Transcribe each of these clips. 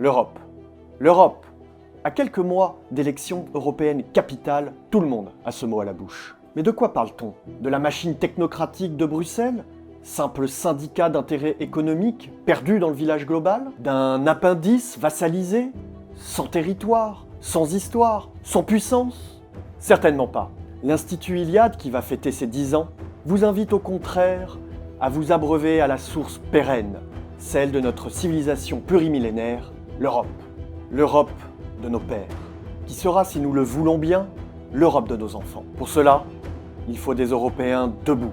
L'Europe. L'Europe. À quelques mois d'élections européennes capitales, tout le monde a ce mot à la bouche. Mais de quoi parle-t-on? De la machine technocratique de Bruxelles? Simple syndicat d'intérêt économique perdu dans le village global? D'un appendice vassalisé? Sans territoire? Sans histoire? Sans puissance? Certainement pas. L'Institut Iliade, qui va fêter ses 10 ans, vous invite au contraire à vous abreuver à la source pérenne, celle de notre civilisation plurimillénaire, l'Europe. L'Europe de nos pères, qui sera, si nous le voulons bien, l'Europe de nos enfants. Pour cela, il faut des Européens debout.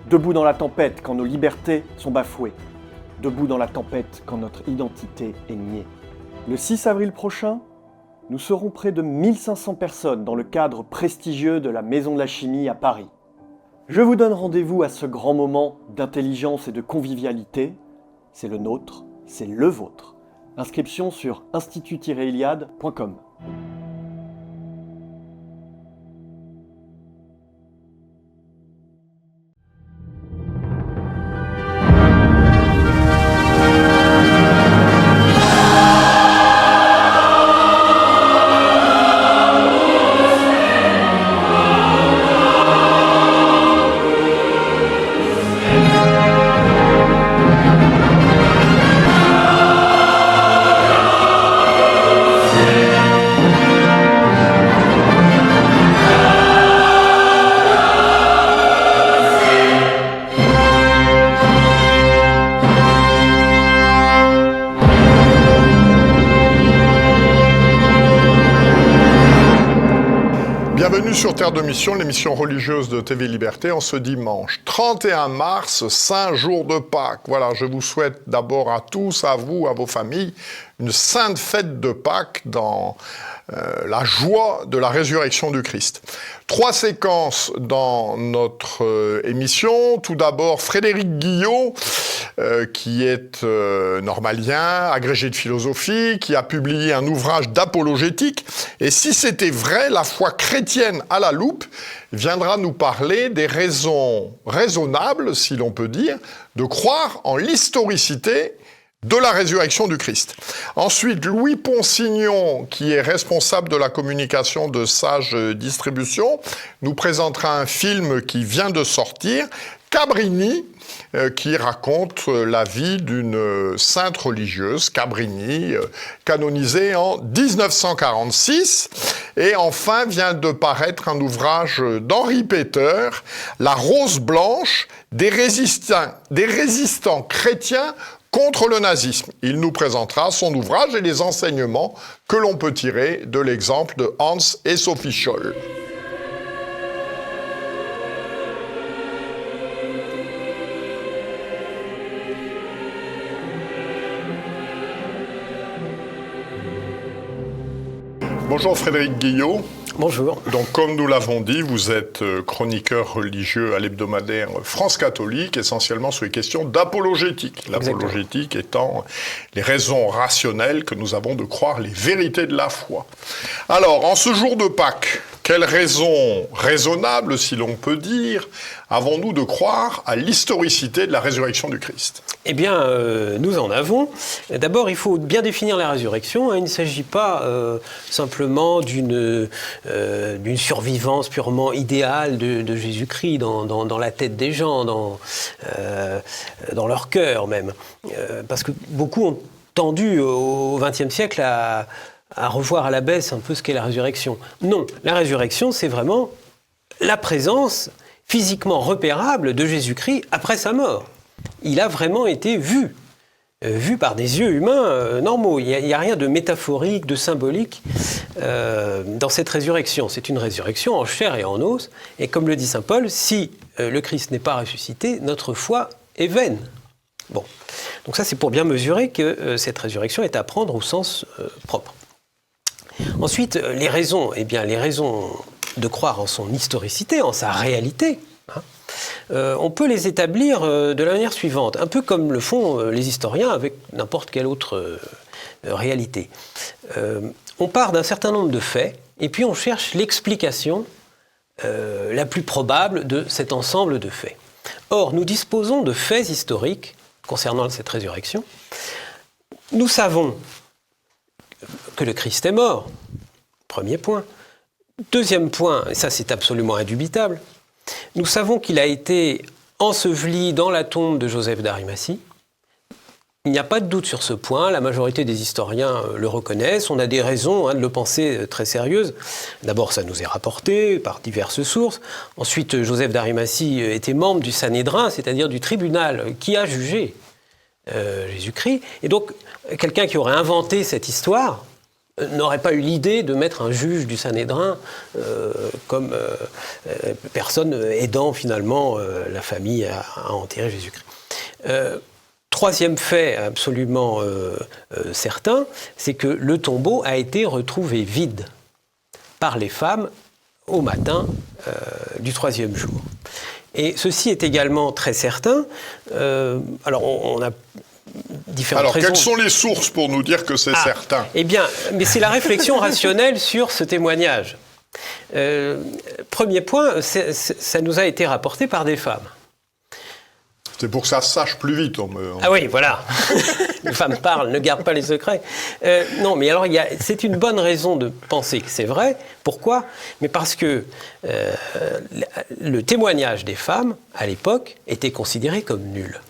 Debout dans la tempête quand nos libertés sont bafouées. Debout dans la tempête quand notre identité est niée. Le 6 avril prochain, nous serons près de 1500 personnes dans le cadre prestigieux de la Maison de la Chimie à Paris. Je vous donne rendez-vous à ce grand moment d'intelligence et de convivialité. C'est le nôtre, c'est le vôtre. Inscription sur institut-iliade.com. Bienvenue sur Terre de Mission, l'émission religieuse de TV Liberté, en ce dimanche 31 mars, Saint jour de Pâques. Voilà, je vous souhaite d'abord à tous, à vous, à vos familles, une sainte fête de Pâques dans la joie de la résurrection du Christ. 3 séquences dans notre émission. Tout d'abord, Frédéric Guillot, qui est normalien, agrégé de philosophie, qui a publié un ouvrage d'apologétique. Et si c'était vrai, la foi chrétienne à la loupe viendra nous parler des raisons raisonnables, si l'on peut dire, de croire en l'historicité de la résurrection du Christ. Ensuite, Louis Ponsignon, qui est responsable de la communication de Sage Distribution, nous présentera un film qui vient de sortir, Cabrini, qui raconte la vie d'une sainte religieuse, Cabrini, canonisée en 1946. Et enfin vient de paraître un ouvrage d'Henri Peter, La Rose Blanche, des résistants chrétiens contre le nazisme. Il nous présentera son ouvrage et les enseignements que l'on peut tirer de l'exemple de Hans et Sophie Scholl. Bonjour Frédéric Guillot. Bonjour. Donc comme nous l'avons dit, vous êtes chroniqueur religieux à l'hebdomadaire France Catholique, essentiellement sur les questions d'apologétique. L'apologétique étant les raisons rationnelles que nous avons de croire les vérités de la foi. Alors, en ce jour de Pâques, quelles raisons raisonnables, si l'on peut dire, avons-nous de croire à l'historicité de la résurrection du Christ? Eh bien, nous en avons. D'abord, il faut bien définir la résurrection. Il ne s'agit pas simplement d'une survivance purement idéale de Jésus-Christ dans la tête des gens, dans leur cœur même. Parce que beaucoup ont tendu au XXe siècle à revoir à la baisse un peu ce qu'est la résurrection. Non, la résurrection, c'est vraiment la présence physiquement repérable de Jésus-Christ après sa mort. Il a vraiment été vu par des yeux humains normaux. Il n'y a rien de métaphorique, de symbolique dans cette résurrection. C'est une résurrection en chair et en os. Et comme le dit saint Paul, si le Christ n'est pas ressuscité, notre foi est vaine. Bon. Donc ça, c'est pour bien mesurer que cette résurrection est à prendre au sens propre. Ensuite, les raisons de croire en son historicité, en sa réalité, on peut les établir de la manière suivante, un peu comme le font les historiens avec n'importe quelle autre réalité. On part d'un certain nombre de faits, et puis on cherche l'explication la plus probable de cet ensemble de faits. Or, nous disposons de faits historiques concernant cette résurrection. Nous savons que le Christ est mort. Premier point. Deuxième point, et ça c'est absolument indubitable, nous savons qu'il a été enseveli dans la tombe de Joseph d'Arimathie. Il n'y a pas de doute sur ce point, la majorité des historiens le reconnaissent, on a des raisons de le penser très sérieuses. D'abord, ça nous est rapporté par diverses sources. Ensuite, Joseph d'Arimathie était membre du Sanhédrin, c'est-à-dire du tribunal qui a jugé Jésus-Christ. Et donc, quelqu'un qui aurait inventé cette histoire n'aurait pas eu l'idée de mettre un juge du Sanhédrin comme personne aidant finalement la famille à enterrer Jésus-Christ. Troisième fait absolument certain, c'est que le tombeau a été retrouvé vide par les femmes au matin du troisième jour. Et ceci est également très certain. Alors on a différentes raisons. Alors quelles sont les sources pour nous dire que c'est certain ? Eh bien, mais c'est la réflexion rationnelle sur ce témoignage. Premier point, ça nous a été rapporté par des femmes. C'est pour que ça se sache plus vite. Ah oui, voilà. Les femmes parlent, ne gardent pas les secrets. Non, mais alors, c'est une bonne raison de penser que c'est vrai. Pourquoi ? Mais parce que le témoignage des femmes, à l'époque, était considéré comme nul.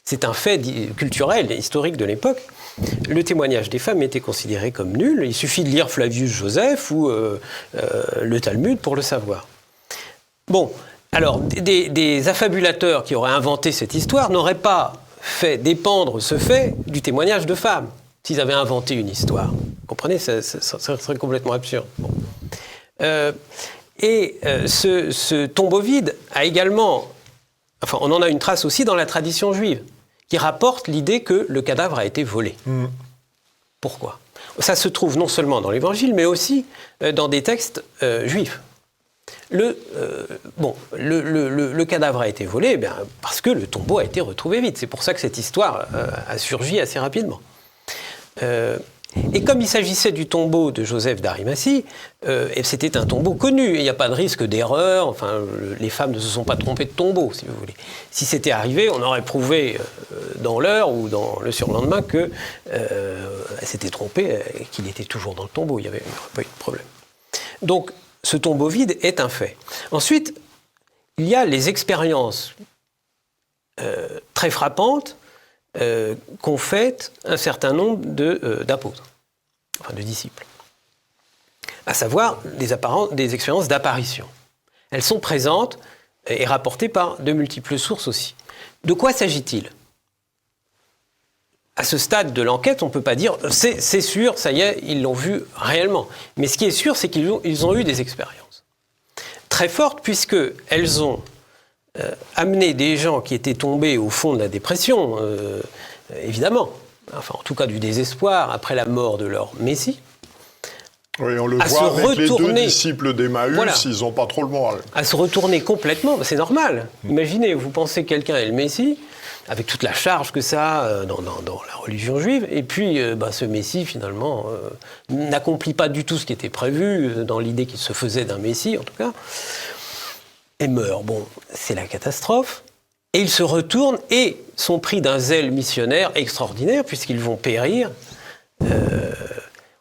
C'est un fait culturel et historique de l'époque. Le témoignage des femmes était considéré comme nul. Il suffit de lire Flavius Joseph ou le Talmud pour le savoir. Bon. Alors, des affabulateurs qui auraient inventé cette histoire n'auraient pas fait dépendre ce fait du témoignage de femmes, s'ils avaient inventé une histoire. Vous comprenez ? Ça serait complètement absurde. Bon. Ce tombeau vide a également... Enfin, on en a une trace aussi dans la tradition juive, qui rapporte l'idée que le cadavre a été volé. Pourquoi ? Ça se trouve non seulement dans l'Évangile, mais aussi dans des textes juifs. Le cadavre a été volé parce que le tombeau a été retrouvé vite. C'est pour ça que cette histoire a surgi assez rapidement. Et comme il s'agissait du tombeau de Joseph d'Arimathie, et c'était un tombeau connu, et il n'y a pas de risque d'erreur, enfin, les femmes ne se sont pas trompées de tombeau, si vous voulez. Si c'était arrivé, on aurait prouvé dans l'heure ou dans le surlendemain qu'elle s'était trompée et qu'il était toujours dans le tombeau, il n'y aurait pas eu de problème. Donc, ce tombeau vide est un fait. Ensuite, il y a les expériences très frappantes qu'ont faites un certain nombre d'apôtres, enfin de disciples, à savoir des expériences d'apparition. Elles sont présentes et rapportées par de multiples sources aussi. De quoi s'agit-il ? À ce stade de l'enquête, on ne peut pas dire « c'est sûr, ça y est, ils l'ont vu réellement ». Mais ce qui est sûr, c'est qu'ils ont eu des expériences très fortes, puisqu'elles ont amené des gens qui étaient tombés au fond de la dépression, évidemment, enfin en tout cas du désespoir, après la mort de leur Messie. Oui, on le voit avec les deux disciples d'Emmaüs, voilà. Ils n'ont pas trop le moral. À se retourner complètement, c'est normal. Imaginez, vous pensez que quelqu'un est le Messie, avec toute la charge que ça a dans la religion juive, et puis ce Messie, finalement, n'accomplit pas du tout ce qui était prévu, dans l'idée qu'il se faisait d'un Messie, en tout cas, et meurt. Bon, c'est la catastrophe. Et ils se retournent et sont pris d'un zèle missionnaire extraordinaire, puisqu'ils vont périr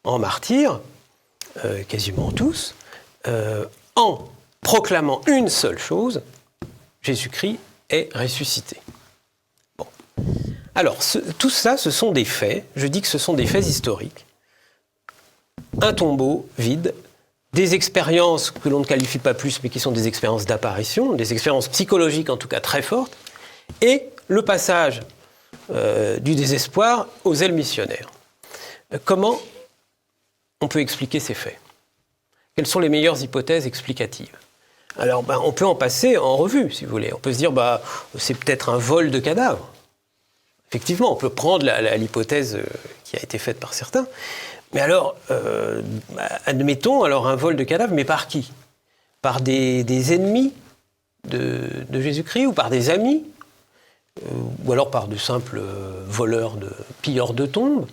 en martyrs, quasiment tous, en proclamant une seule chose, Jésus-Christ est ressuscité. Bon. Alors, tout ça, ce sont des faits, je dis que ce sont des faits historiques. Un tombeau vide, des expériences que l'on ne qualifie pas plus, mais qui sont des expériences d'apparition, des expériences psychologiques en tout cas très fortes, et le passage du désespoir aux ailes missionnaires. Comment on peut expliquer ces faits ? Quelles sont les meilleures hypothèses explicatives ? Alors, on peut en passer en revue, si vous voulez. On peut se dire, c'est peut-être un vol de cadavres. Effectivement, on peut prendre l'hypothèse qui a été faite par certains. Mais alors, admettons alors un vol de cadavres, mais par qui ? Par des ennemis de Jésus-Christ ou par des amis ? Ou alors par de simples voleurs, pilleurs de tombes ?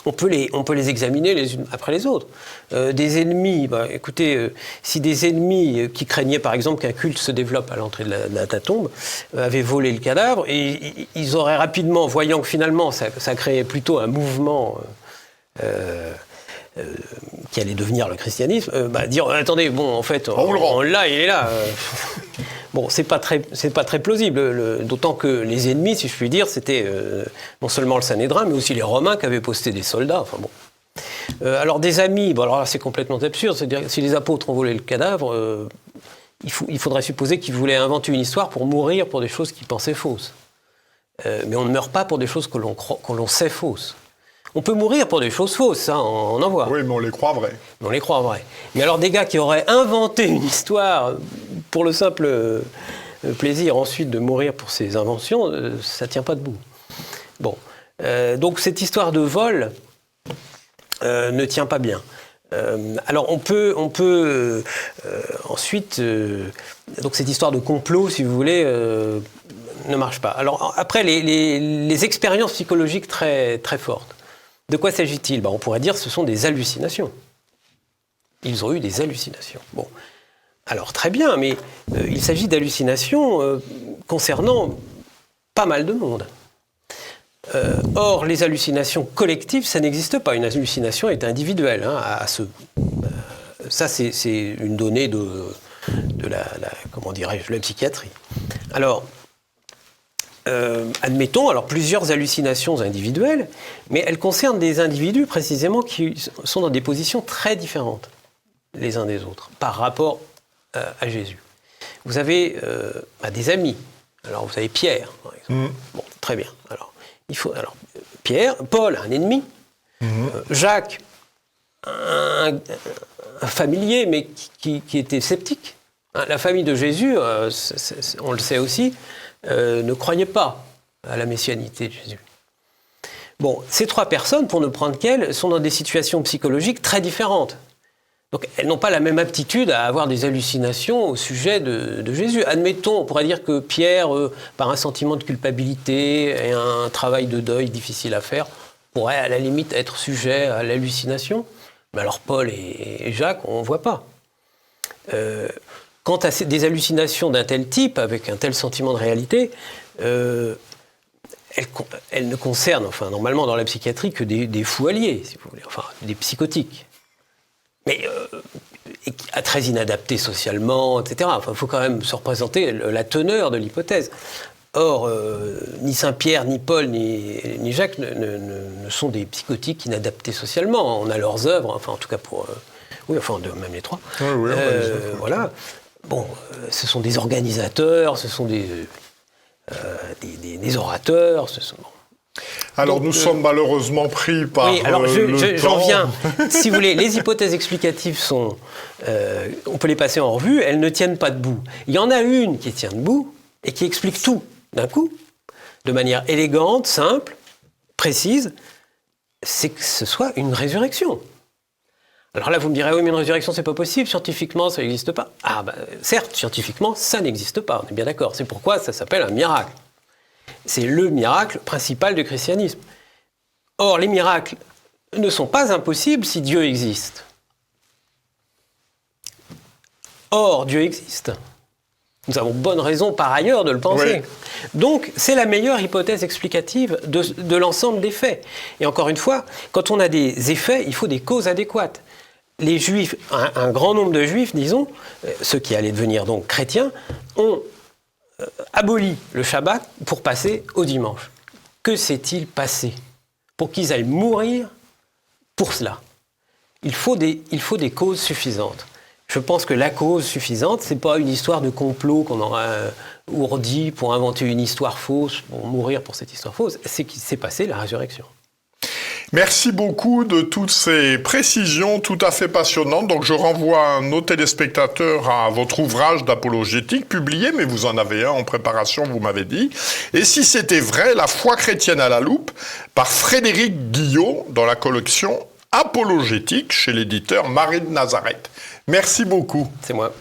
On peut les examiner les unes après les autres. Des ennemis, écoutez, si des ennemis qui craignaient par exemple qu'un culte se développe à l'entrée de la tombe avaient volé le cadavre, et ils auraient rapidement, voyant que finalement ça créait plutôt un mouvement qui allait devenir le christianisme, dire attendez, bon, en fait, on l'a, il est là. Bon, c'est pas très plausible, d'autant que les ennemis, si je puis dire, c'était non seulement le Sanhédrin, mais aussi les Romains qui avaient posté des soldats. Enfin bon. Alors des amis, bon alors là c'est complètement absurde, c'est-à-dire si les apôtres ont volé le cadavre, il faudrait supposer qu'ils voulaient inventer une histoire pour mourir pour des choses qu'ils pensaient fausses. Mais on ne meurt pas pour des choses que l'on sait fausses. On peut mourir pour des choses fausses, ça, on en voit. Oui, mais on les croit vraies. On les croit vraies. Mais alors des gars qui auraient inventé une histoire pour le simple plaisir ensuite de mourir pour ces inventions, ça ne tient pas debout. Bon, donc cette histoire de vol ne tient pas bien. Alors on peut ensuite, donc cette histoire de complot, si vous voulez, ne marche pas. Alors après, les expériences psychologiques très, très fortes. De quoi s'agit-il ? On pourrait dire que ce sont des hallucinations. Ils ont eu des hallucinations. Bon, alors très bien, mais il s'agit d'hallucinations concernant pas mal de monde. Or, les hallucinations collectives, ça n'existe pas. Une hallucination est individuelle. Ça, c'est une donnée de la psychiatrie. Alors, admettons, plusieurs hallucinations individuelles, mais elles concernent des individus précisément qui sont dans des positions très différentes les uns des autres par rapport à Jésus. Vous avez des amis. Alors, vous avez Pierre, par exemple. Bon, très bien. Pierre, Paul, un ennemi. Jacques, un familier, mais qui était sceptique. La famille de Jésus, on le sait aussi, ne croyait pas à la messianité de Jésus. Bon, ces trois personnes, pour ne prendre qu'elles, sont dans des situations psychologiques très différentes. Donc, elles n'ont pas la même aptitude à avoir des hallucinations au sujet de Jésus. Admettons, on pourrait dire que Pierre, par un sentiment de culpabilité et un travail de deuil difficile à faire, pourrait à la limite être sujet à l'hallucination. Mais alors Paul et Jacques, on ne voit pas. Quant à des hallucinations d'un tel type, avec un tel sentiment de réalité, elles ne concernent, normalement dans la psychiatrie, que des fous alliés, si vous voulez, des psychotiques. Mais très inadaptés socialement, etc. Il faut quand même se représenter la teneur de l'hypothèse. Or, ni Saint-Pierre, ni Paul, ni Jacques ne sont des psychotiques inadaptés socialement. On a leurs œuvres, en tout cas même les trois. Oui, voilà. Bon, ce sont des organisateurs, ce sont des orateurs, ce sont... Alors, nous sommes malheureusement pris par oui, alors j'en temps. viens. Si vous voulez, les hypothèses explicatives sont... on peut les passer en revue, elles ne tiennent pas debout. Il y en a une qui tient debout et qui explique tout d'un coup, de manière élégante, simple, précise, c'est que ce soit une résurrection. Alors là, vous me direz, oui, mais une résurrection, c'est pas possible, scientifiquement, ça n'existe pas. Certes, scientifiquement, ça n'existe pas, on est bien d'accord. C'est pourquoi ça s'appelle un miracle. C'est le miracle principal du christianisme. Or, les miracles ne sont pas impossibles si Dieu existe. Or, Dieu existe. Nous avons bonne raison par ailleurs de le penser. Oui. Donc, c'est la meilleure hypothèse explicative de l'ensemble des faits. Et encore une fois, quand on a des effets, il faut des causes adéquates. Les Juifs, un grand nombre de Juifs, disons, ceux qui allaient devenir donc chrétiens, ont aboli le Shabbat pour passer au dimanche. Que s'est-il passé pour qu'ils aillent mourir pour cela ? Il faut des causes suffisantes. Je pense que la cause suffisante, c'est pas une histoire de complot qu'on aura ourdi pour inventer une histoire fausse, pour mourir pour cette histoire fausse. C'est qu'il s'est passé la résurrection. Merci beaucoup de toutes ces précisions tout à fait passionnantes. Donc je renvoie nos téléspectateurs à votre ouvrage d'apologétique publié, mais vous en avez un en préparation, vous m'avez dit. Et si c'était vrai, la foi chrétienne à la loupe, par Frédéric Guillot, dans la collection Apologétique, chez l'éditeur Marie de Nazareth. Merci beaucoup. C'est moi.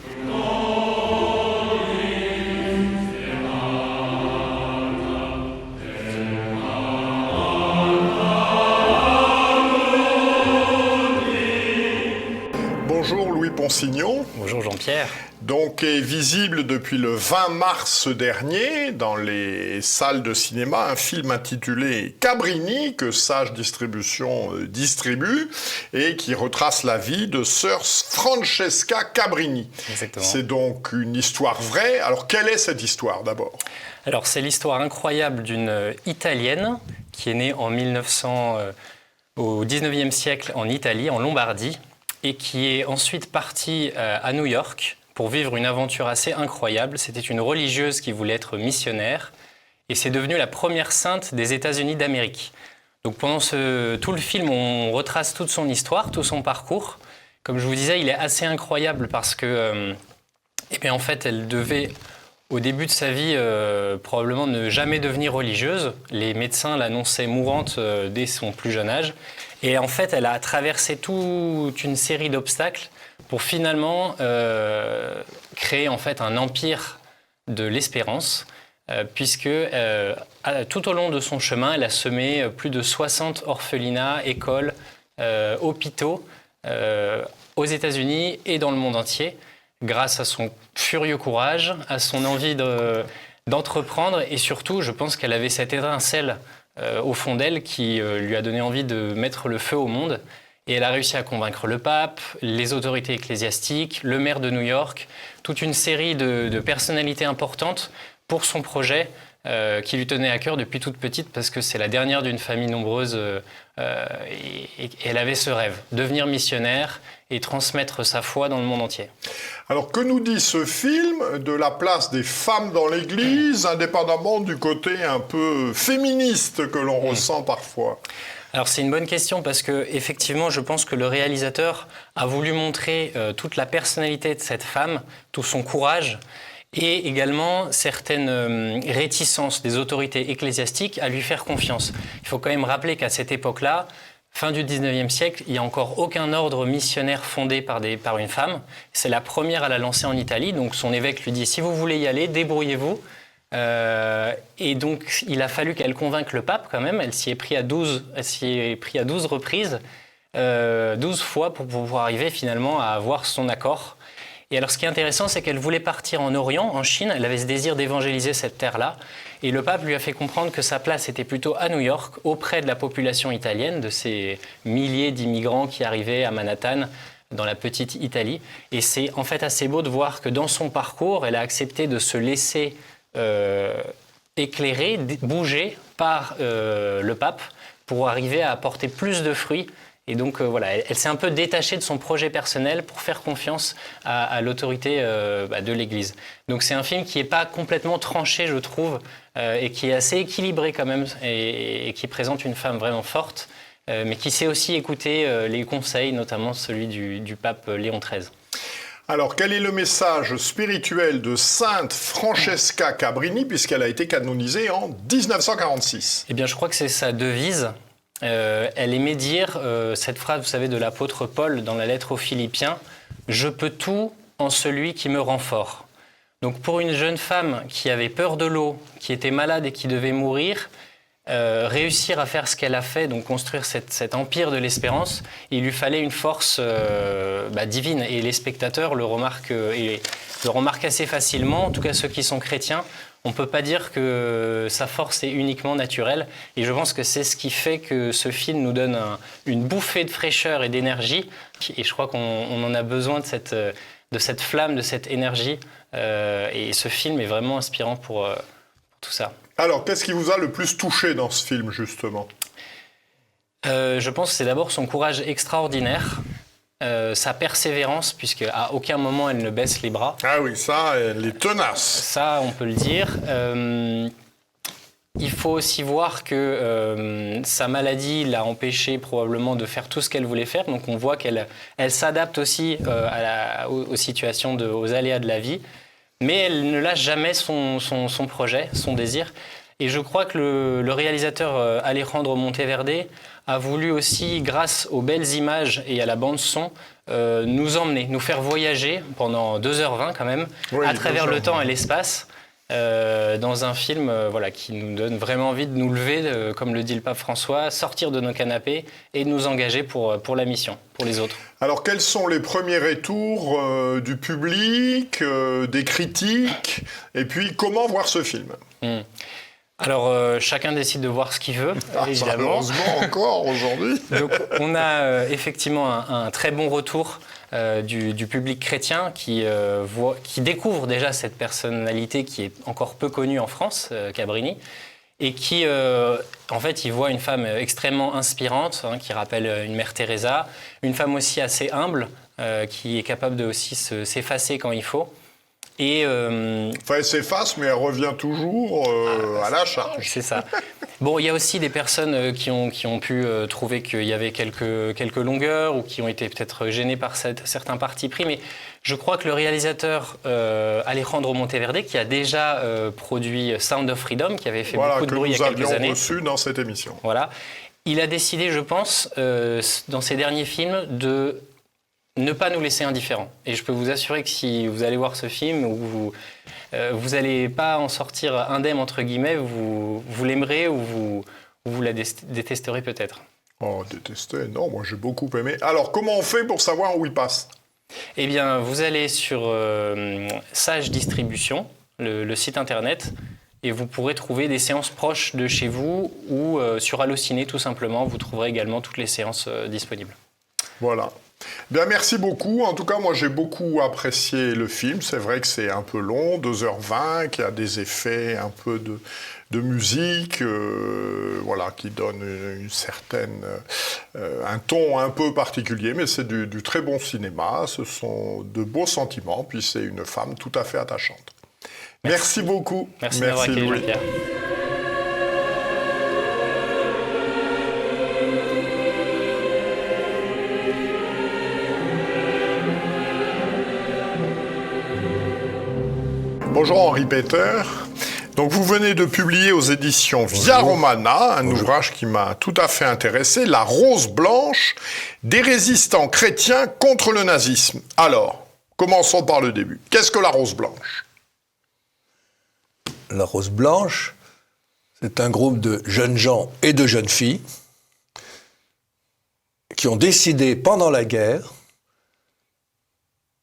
Bonjour Louis Ponsignon. Bonjour Jean-Pierre. donc est visible depuis le 20 mars dernier dans les salles de cinéma, un film intitulé Cabrini, que Sage Distribution distribue, et qui retrace la vie de sœur Francesca Cabrini. Exactement. C'est donc une histoire vraie. Alors, quelle est cette histoire, d'abord ? Alors, c'est l'histoire incroyable d'une Italienne qui est née en 1900, au 19e siècle en Italie, en Lombardie, et qui est ensuite partie à New York pour vivre une aventure assez incroyable. C'était une religieuse qui voulait être missionnaire, et c'est devenu la première sainte des États-Unis d'Amérique. Donc pendant tout le film, on retrace toute son histoire, tout son parcours. Comme je vous disais, il est assez incroyable parce que, en fait, elle devait, au début de sa vie, probablement ne jamais devenir religieuse. Les médecins l'annonçaient mourante dès son plus jeune âge. Et en fait, elle a traversé toute une série d'obstacles pour finalement créer en fait un empire de l'espérance, puisque tout au long de son chemin, elle a semé plus de 60 orphelinats, écoles, hôpitaux aux États-Unis et dans le monde entier, grâce à son furieux courage, à son envie d'entreprendre, et surtout, je pense qu'elle avait cette étincelle au fond d'elle qui lui a donné envie de mettre le feu au monde. Et elle a réussi à convaincre le pape, les autorités ecclésiastiques, le maire de New York, toute une série de personnalités importantes pour son projet qui lui tenait à cœur depuis toute petite, parce que c'est la dernière d'une famille nombreuse et elle avait ce rêve, devenir missionnaire et transmettre sa foi dans le monde entier. Alors, que nous dit ce film de la place des femmes dans l'Église, indépendamment du côté un peu féministe que l'on ressent parfois ? Alors c'est une bonne question parce que effectivement, je pense que le réalisateur a voulu montrer toute la personnalité de cette femme, tout son courage et également certaines réticences des autorités ecclésiastiques à lui faire confiance. Il faut quand même rappeler qu'à cette époque-là, fin du 19e siècle, il n'y a encore aucun ordre missionnaire fondé par une femme. C'est la première à la lancer en Italie, donc son évêque lui dit « si vous voulez y aller, débrouillez-vous ». Et donc, il a fallu qu'elle convainque le pape quand même. Elle s'y est pris à 12 reprises, 12 fois pour pouvoir arriver finalement à avoir son accord. Et alors, ce qui est intéressant, c'est qu'elle voulait partir en Orient, en Chine. Elle avait ce désir d'évangéliser cette terre-là. Et le pape lui a fait comprendre que sa place était plutôt à New York, auprès de la population italienne, de ces milliers d'immigrants qui arrivaient à Manhattan, dans la petite Italie. Et c'est en fait assez beau de voir que dans son parcours, elle a accepté de se laisser éclairée, bougée par le pape pour arriver à apporter plus de fruits. Et donc voilà, elle s'est un peu détachée de son projet personnel pour faire confiance à l'autorité de l'Église. Donc c'est un film qui n'est pas complètement tranché, je trouve, et qui est assez équilibré quand même, et qui présente une femme vraiment forte, mais qui sait aussi écouter les conseils, notamment celui du pape Léon XIII. Alors, quel est le message spirituel de Sainte Francesca Cabrini, puisqu'elle a été canonisée en 1946 ? Eh bien, je crois que c'est sa devise. Elle aimait dire cette phrase, vous savez, de l'apôtre Paul dans la lettre aux Philippiens, « Je peux tout en celui qui me rend fort ». Donc, pour une jeune femme qui avait peur de l'eau, qui était malade et qui devait mourir, réussir à faire ce qu'elle a fait, donc construire cet empire de l'espérance, il lui fallait une force divine. Et les spectateurs le remarquent assez facilement, en tout cas ceux qui sont chrétiens. On ne peut pas dire que sa force est uniquement naturelle. Et je pense que c'est ce qui fait que ce film nous donne une bouffée de fraîcheur et d'énergie. Et je crois qu'on en a besoin de cette flamme, de cette énergie. Et ce film est vraiment inspirant pour tout ça. Alors, qu'est-ce qui vous a le plus touché dans ce film, justement ? Je pense que c'est d'abord son courage extraordinaire, sa persévérance, puisqu'à aucun moment elle ne baisse les bras. Ah oui, ça, elle est tenace. Ça, on peut le dire. Il faut aussi voir que sa maladie l'a empêchée probablement de faire tout ce qu'elle voulait faire. Donc on voit qu'elle s'adapte aussi aux situations, aux aléas de la vie. Mais elle ne lâche jamais son projet, son désir. Et je crois que le réalisateur Alejandro Monteverde a voulu aussi, grâce aux belles images et à la bande-son, nous emmener, nous faire voyager pendant 2h20 quand même, à travers le temps et l'espace. dans un film qui nous donne vraiment envie de nous lever, comme le dit le pape François, sortir de nos canapés et de nous engager pour la mission, pour les autres. Alors, quels sont les premiers retours du public, des critiques, et puis comment voir ce film? Alors, chacun décide de voir ce qu'il veut, évidemment. Heureusement encore aujourd'hui. Donc, on a effectivement un très bon retour du public chrétien qui découvre déjà cette personnalité qui est encore peu connue en France, Cabrini, et qui, en fait, il voit une femme extrêmement inspirante, qui rappelle une mère Teresa, une femme aussi assez humble, qui est capable de aussi s'effacer quand il faut. Et Enfin, elle s'efface, mais elle revient toujours à la charge. C'est ça. Bon, il y a aussi des personnes qui ont pu trouver qu'il y avait quelques longueurs ou qui ont été peut-être gênées par certains partis pris, mais je crois que le réalisateur Alejandro Monteverde, qui a déjà produit Sound of Freedom, qui avait fait beaucoup de bruit il y a quelques années. Que nous avions reçu dans cette émission. Voilà. Il a décidé, je pense, dans ses derniers films, de ne pas nous laisser indifférents. Et je peux vous assurer que si vous allez voir ce film, vous n'allez pas en sortir indemne, entre guillemets, vous l'aimerez ou vous la détesterez peut-être. Oh, détester, non, moi j'ai beaucoup aimé. Alors, comment on fait pour savoir où il passe? Eh bien, vous allez sur Sage Distribution, le site internet, et vous pourrez trouver des séances proches de chez vous ou sur Allociné, tout simplement, vous trouverez également toutes les séances disponibles. Voilà. Bien, merci beaucoup. En tout cas, moi, j'ai beaucoup apprécié le film. C'est vrai que c'est un peu long, 2h20, qu'il y a des effets, un peu de musique, qui donne une certaine, un ton un peu particulier, mais c'est du très bon cinéma. Ce sont de beaux sentiments, puis c'est une femme tout à fait attachante. Merci beaucoup. Merci d'avoir accueilli, Jean-Pierre. Bonjour Henri Peter. Donc vous venez de publier aux éditions Via Romana un ouvrage qui m'a tout à fait intéressé, La Rose Blanche, des résistants chrétiens contre le nazisme. Alors, commençons par le début. Qu'est-ce que la Rose Blanche? La Rose Blanche, c'est un groupe de jeunes gens et de jeunes filles qui ont décidé pendant la guerre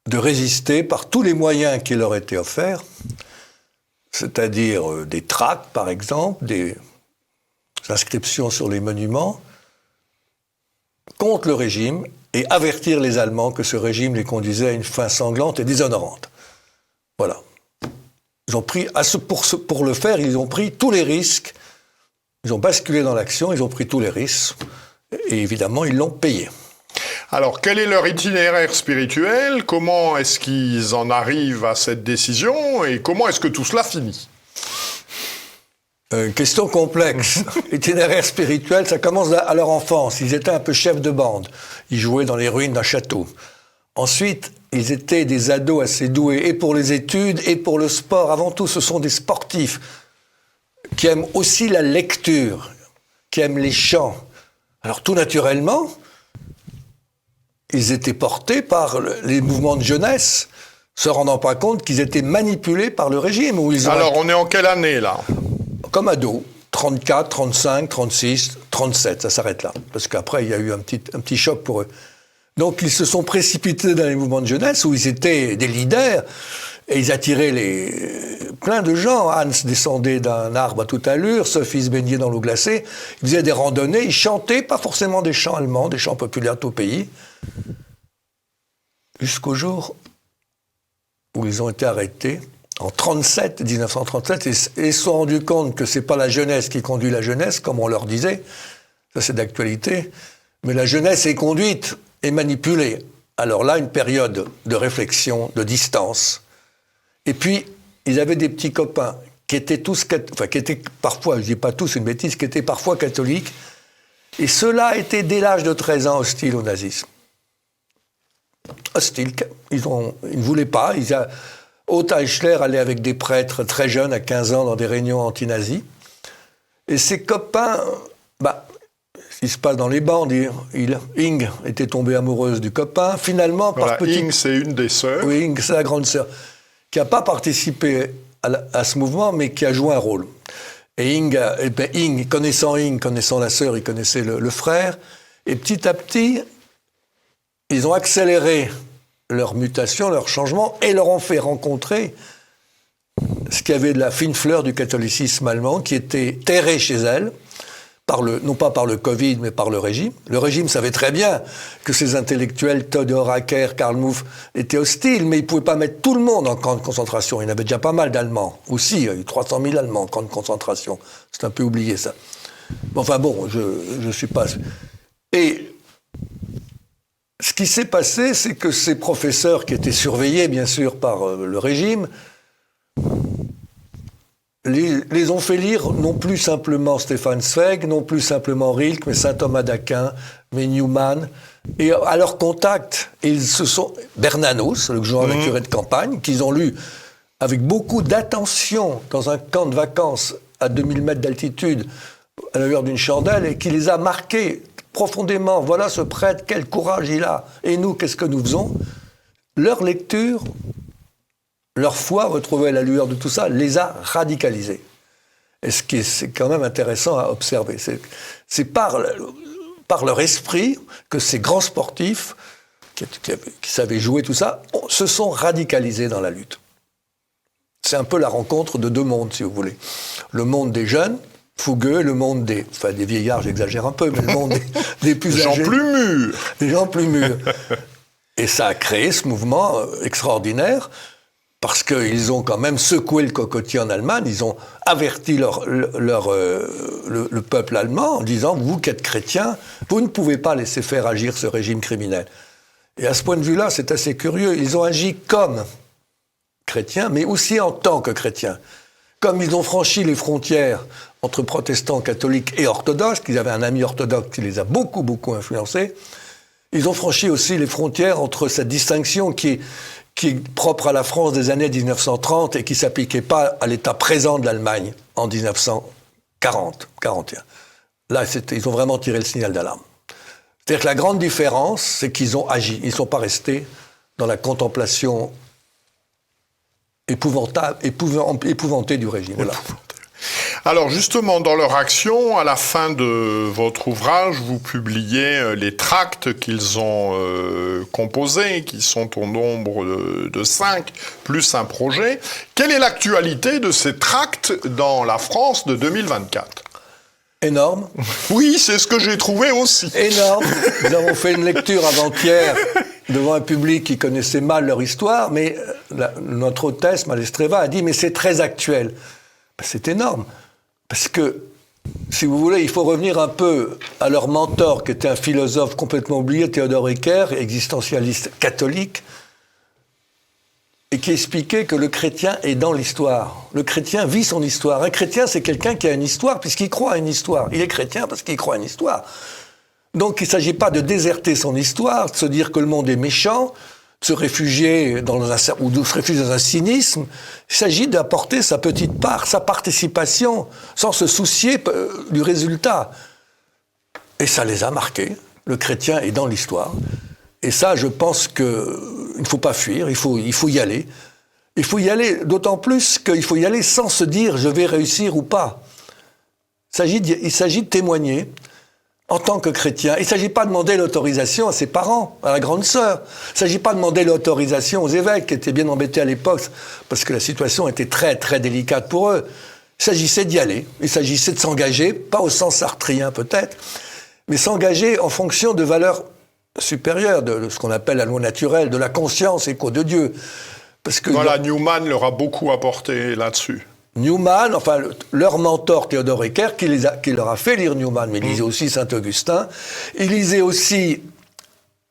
de résister par tous les moyens qui leur étaient offerts, c'est-à-dire des tracts, par exemple, des inscriptions sur les monuments, contre le régime et avertir les Allemands que ce régime les conduisait à une fin sanglante et déshonorante. Voilà. Ils ont pris, pour le faire, ils ont pris tous les risques, ils ont basculé dans l'action, ils ont pris tous les risques, et évidemment, ils l'ont payé. Alors, quel est leur itinéraire spirituel? Comment est-ce qu'ils en arrivent à cette décision? Et comment est-ce que tout cela finit? Question complexe. Itinéraire spirituel, ça commence à leur enfance. Ils étaient un peu chefs de bande. Ils jouaient dans les ruines d'un château. Ensuite, ils étaient des ados assez doués, et pour les études, et pour le sport. Avant tout, ce sont des sportifs qui aiment aussi la lecture, qui aiment les chants. Alors, tout naturellement, ils étaient portés par les mouvements de jeunesse, se rendant pas compte qu'ils étaient manipulés par le régime. Alors, on est en quelle année, là? Comme ados, 34, 35, 36, 37, ça s'arrête là. Parce qu'après, il y a eu un petit choc pour eux. Donc, ils se sont précipités dans les mouvements de jeunesse où ils étaient des leaders et ils attiraient plein de gens. Hans descendait d'un arbre à toute allure, Sophie se baignait dans l'eau glacée. Ils faisaient des randonnées, ils chantaient, pas forcément des chants allemands, des chants populaires de tout pays. Jusqu'au jour où ils ont été arrêtés, en 1937, et se sont rendus compte que c'est pas la jeunesse qui conduit la jeunesse, comme on leur disait, ça c'est d'actualité, mais la jeunesse est conduite et manipulée. Alors là, une période de réflexion, de distance. Et puis, ils avaient des petits copains qui étaient qui étaient parfois, je dis pas tous, une bêtise, qui étaient parfois catholiques, et ceux-là étaient dès l'âge de 13 ans hostiles au nazisme. Hostiles, ils ne voulaient pas. Otto Eichler allait avec des prêtres très jeunes, à 15 ans, dans des réunions anti-nazis. Et ses copains, ce qui se passe dans les bandes, Ing était tombée amoureuse du copain. Finalement, Ing, c'est une des sœurs. Oui, Ing, c'est la grande sœur, qui n'a pas participé à ce mouvement, mais qui a joué un rôle. Et connaissant la sœur, il connaissait le frère. Et petit à petit, ils ont accéléré leur mutation, leur changement, et leur ont fait rencontrer ce qui avait de la fine fleur du catholicisme allemand, qui était terré chez elle, non pas par le Covid, mais par le régime. Le régime savait très bien que ces intellectuels, Theodor Acker, Karl Muff, étaient hostiles, mais ils ne pouvaient pas mettre tout le monde en camp de concentration. Il y en avait déjà pas mal d'Allemands. Aussi, il y a eu 300 000 Allemands en camp de concentration. C'est un peu oublié, ça. Enfin bon, je suis pas... Et ce qui s'est passé, c'est que ces professeurs, qui étaient surveillés, bien sûr, par le régime, les ont fait lire non plus simplement Stefan Zweig, non plus simplement Rilke, mais saint Thomas d'Aquin, mais Newman. Et à leur contact, Bernanos, le grand curé de campagne, qu'ils ont lu avec beaucoup d'attention dans un camp de vacances à 2000 mètres d'altitude, à la lueur d'une chandelle, et qui les a marqués profondément. Voilà ce prêtre, quel courage il a. Et nous, qu'est-ce que nous faisons? Leur lecture, leur foi, retrouvée à la lueur de tout ça, les a radicalisés. Et c'est quand même intéressant à observer. C'est par leur esprit que ces grands sportifs, qui savaient jouer tout ça, se sont radicalisés dans la lutte. C'est un peu la rencontre de deux mondes, si vous voulez. Le monde des jeunes, fougueux, le monde des vieillards, j'exagère un peu, mais le monde des plus âgés. Des gens plus mûrs. Et ça a créé ce mouvement extraordinaire, parce qu'ils ont quand même secoué le cocotier en Allemagne, ils ont averti le peuple allemand en disant « Vous qui êtes chrétiens, vous ne pouvez pas laisser faire agir ce régime criminel ». Et à ce point de vue-là, c'est assez curieux, ils ont agi comme chrétiens, mais aussi en tant que chrétiens. Comme ils ont franchi les frontières entre protestants, catholiques et orthodoxes, qu'ils avaient un ami orthodoxe qui les a beaucoup, beaucoup influencés, ils ont franchi aussi les frontières entre cette distinction qui est propre à la France des années 1930 et qui ne s'appliquait pas à l'état présent de l'Allemagne en 1940-41. Là, ils ont vraiment tiré le signal d'alarme. C'est-à-dire que la grande différence, c'est qu'ils ont agi. Ils ne sont pas restés dans la contemplation épouvantée du régime. Voilà. Alors justement, dans leur action, à la fin de votre ouvrage, vous publiez les tracts qu'ils ont composés, qui sont au nombre de 5, plus un projet. Quelle est l'actualité de ces tracts dans la France de 2024 ? Énorme. Oui, c'est ce que j'ai trouvé aussi. Énorme. Nous avons fait une lecture avant-hier devant un public qui connaissait mal leur histoire, mais notre hôtesse, Malestreva, a dit « mais c'est très actuel ». C'est énorme. Parce que, si vous voulez, il faut revenir un peu à leur mentor, qui était un philosophe complètement oublié, Theodor Ecker, existentialiste catholique, et qui expliquait que le chrétien est dans l'histoire. Le chrétien vit son histoire. Un chrétien, c'est quelqu'un qui a une histoire, puisqu'il croit à une histoire. Il est chrétien parce qu'il croit à une histoire. Donc, il ne s'agit pas de déserter son histoire, de se dire que le monde est méchant, de se réfugier dans un cynisme. Il s'agit d'apporter sa petite part, sa participation, sans se soucier du résultat. Et ça les a marqués. Le chrétien est dans l'histoire. Et ça, je pense qu'il ne faut pas fuir, il faut y aller. Il faut y aller, d'autant plus qu'il faut y aller sans se dire « je vais réussir ou pas ». Il s'agit de témoigner en tant que chrétien. Il ne s'agit pas de demander l'autorisation à ses parents, à la grande sœur. Il ne s'agit pas de demander l'autorisation aux évêques, qui étaient bien embêtés à l'époque, parce que la situation était très, très délicate pour eux. Il s'agissait d'y aller. Il s'agissait de s'engager, pas au sens sartrien peut-être, mais s'engager en fonction de valeurs supérieures, de ce qu'on appelle la loi naturelle, de la conscience écho de Dieu. Parce que voilà, Newman leur a beaucoup apporté là-dessus. Newman, enfin, leur mentor Theodor Ecker, qui leur a fait lire Newman, mais il lisait aussi Saint-Augustin, il lisait aussi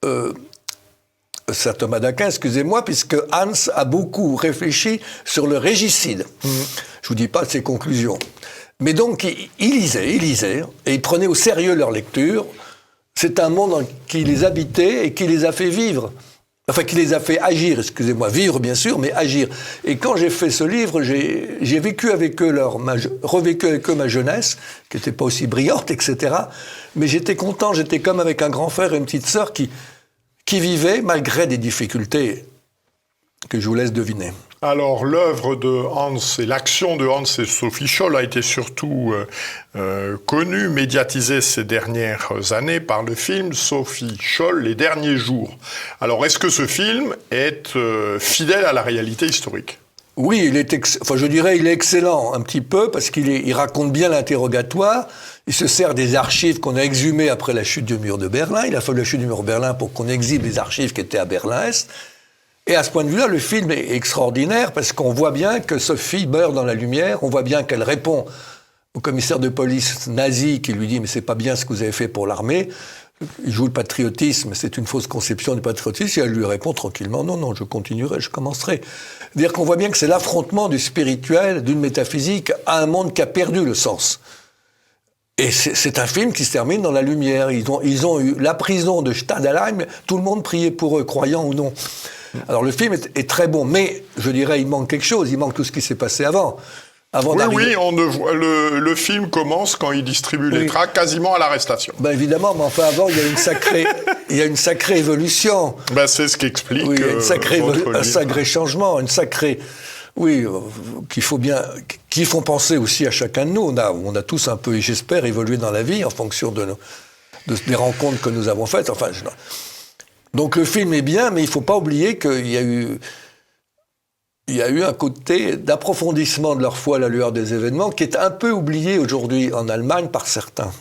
Saint Thomas d'Aquin, excusez-moi, puisque Hans a beaucoup réfléchi sur le régicide. Je ne vous dis pas de ses conclusions. Mais donc, il lisait, et il prenait au sérieux leur lecture. C'est un monde qui les habitait et qui les a fait vivre. Enfin, qui les a fait agir, excusez-moi, vivre bien sûr, mais agir. Et quand j'ai fait ce livre, j'ai vécu avec eux revécu avec eux ma jeunesse, qui n'était pas aussi brillante, etc. Mais j'étais content, j'étais comme avec un grand frère et une petite sœur qui vivaient malgré des difficultés que je vous laisse deviner. Alors, l'œuvre de Hans et l'action de Hans et Sophie Scholl a été surtout connue, médiatisée ces dernières années par le film Sophie Scholl, Les Derniers Jours. Alors, est-ce que ce film est fidèle à la réalité historique ? Oui, il est je dirais il est excellent un petit peu parce il raconte bien l'interrogatoire. Il se sert des archives qu'on a exhumées après la chute du mur de Berlin. Il a fallu la chute du mur de Berlin pour qu'on exhibe les archives qui étaient à Berlin-Est. Et à ce point de vue-là, le film est extraordinaire parce qu'on voit bien que Sophie meurt dans la lumière. On voit bien qu'elle répond au commissaire de police nazi qui lui dit « mais c'est pas bien ce que vous avez fait pour l'armée ». Il joue le patriotisme, c'est une fausse conception du patriotisme, et elle lui répond tranquillement « non, non, je continuerai, je commencerai ». C'est-à-dire qu'on voit bien que c'est l'affrontement du spirituel, d'une métaphysique, à un monde qui a perdu le sens. Et c'est un film qui se termine dans la lumière. Ils ont eu la prison de Stadalheim, tout le monde priait pour eux, croyant ou non. Alors le film est très bon, mais je dirais il manque quelque chose, il manque tout ce qui s'est passé avant. Oui, le film commence quand il distribue les tracts quasiment à l'arrestation. Ben évidemment, mais enfin avant, il y a une sacrée évolution. Ben c'est ce qui explique oui, un sacré changement, qui font penser aussi à chacun de nous. On a tous un peu, j'espère, évolué dans la vie en fonction des rencontres que nous avons faites. Enfin, donc le film est bien, mais il ne faut pas oublier qu'il y a eu un côté d'approfondissement de leur foi à la lueur des événements qui est un peu oublié aujourd'hui en Allemagne par certains.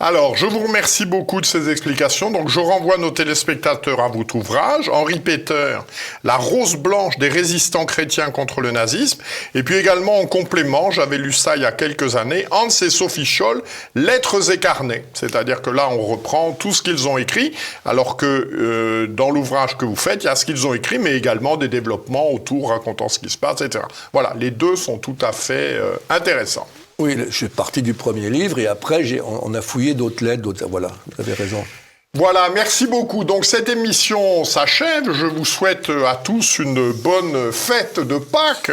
Alors, je vous remercie beaucoup de ces explications. Donc, je renvoie nos téléspectateurs à votre ouvrage, Henri Peter, La rose blanche des résistants chrétiens contre le nazisme. Et puis également, en complément, j'avais lu ça il y a quelques années, Hans et Sophie Scholl, Lettres et carnets. C'est-à-dire que là, on reprend tout ce qu'ils ont écrit, alors que dans l'ouvrage que vous faites, il y a ce qu'ils ont écrit, mais également des développements autour, racontant ce qui se passe, etc. Voilà, les deux sont tout à fait intéressants. Oui, je suis parti du premier livre et après, on a fouillé d'autres lettres, voilà, vous avez raison. Voilà, merci beaucoup. Donc cette émission s'achève. Je vous souhaite à tous une bonne fête de Pâques.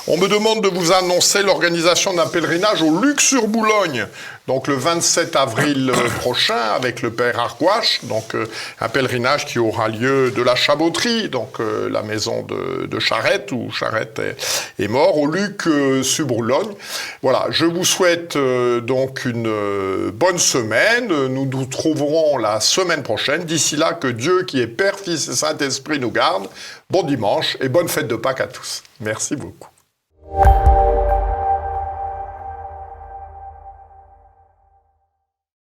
On me demande de vous annoncer l'organisation d'un pèlerinage au Luc-sur-Boulogne. Donc le 27 avril prochain avec le Père Argouache. Donc un pèlerinage qui aura lieu de la Chaboterie, donc la maison de Charette, où Charette est mort, au Luc-sur-Boulogne. Voilà, je vous souhaite donc une bonne semaine. Nous nous trouverons la semaine prochaine. D'ici là, que Dieu qui est Père, Fils et Saint-Esprit nous garde. Bon dimanche et bonne fête de Pâques à tous. Merci beaucoup.